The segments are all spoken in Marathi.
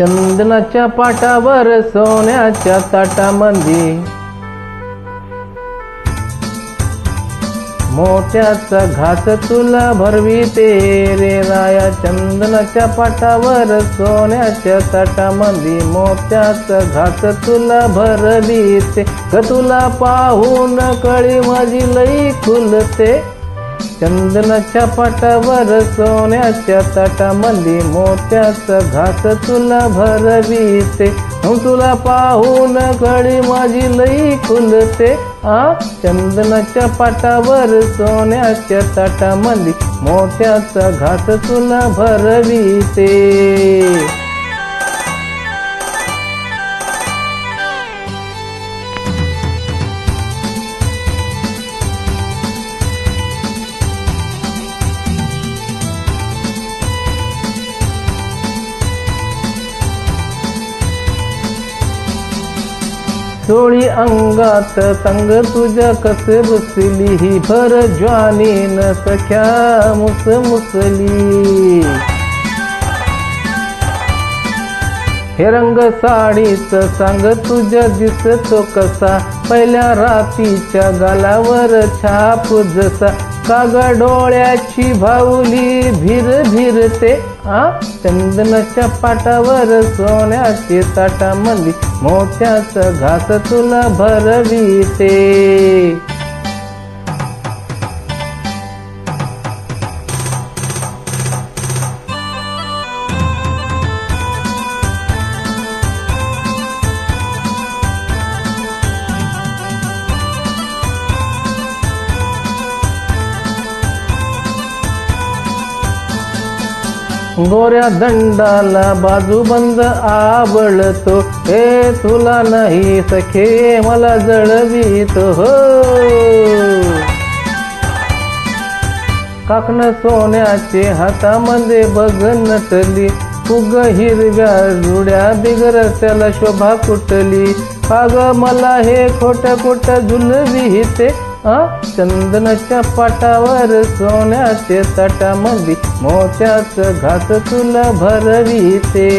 चंदनाच्या पाटावर सोन्याच्या ताटामंदी मोत्याचा घास तुला भरविते रे राया. चंदनाच्या पाटावर सोन्याच्या ताटामंदी मोत्याचा घास तुला भरविते ग. तुला पाहून कळी माझी लई खुलते. चंदनाच्या पाटावर सोन्याच्या ताटामंदी मोत्याचा घास तुला भरविते. तुला पाहून कळी माझी लई खुलते. चंदनाच्या पाटावर सोन्याच्या ताटामंदी मोत्याचा घास तुला भरविते. चोळी अंगात संग तुझ्या कसे बसली ही भर ज्वानीन सख्या मुसमुसली. हे रंग साडीच सांग तुझ्या दिसतो कसा पहिल्या रातीच्या गालावर छाप जसा. काग डोळ्याची भावली भीर भीरते. चंदनाच्या पाटावर सोन्याची ताटामंदी मोत्याचा घास तुला भरविते. गोऱ्या दंडाला बाजूबंद आवडतो हे तुला नाही सखे मला जळवीत हो. काकण सोन्याचे हातामध्ये बघ नटली फुग हिरव्या जुड्या बिगर त्याला शोभा कुठली. काग मला हे खोट खोट झुलविते. चंदनाच्या पाटावर सोन्याचे ताटामंदी मोत्याचं घास तुला भरविते.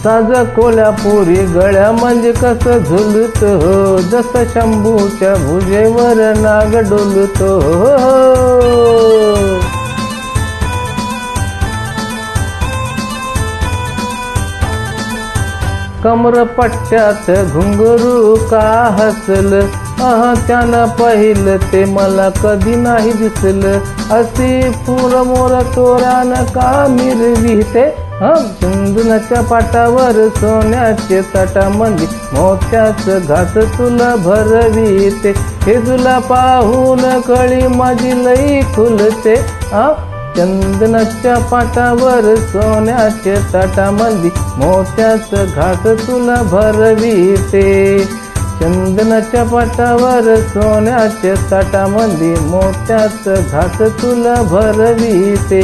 साज कोल्हापुरी गळ्या म्हणजे कसं झुलत हो जसं शंभूच्या भुजेवर नाग डोलतो हो. कमर पट्ट्यात घुंगरू का हसल त्यानं पाहिलं ते मला कधी नाही दिसलं. अशी पुर मोर तोरानं का मिरविते. चंदनाच्या पाटावर सोन्याचे ताटामंदी मोत्याचं घास तुला भरविते. हे तुला पाहून कळी माझी लई खुलते. चंदनाच्या पाटावर सोन्याचे ताटामंदी मोत्याचं घास तुला भरविते. चंदनाच्या पाटावर सोन्याच्या ताटामंदी मोत्याचं घास तुला भरविते.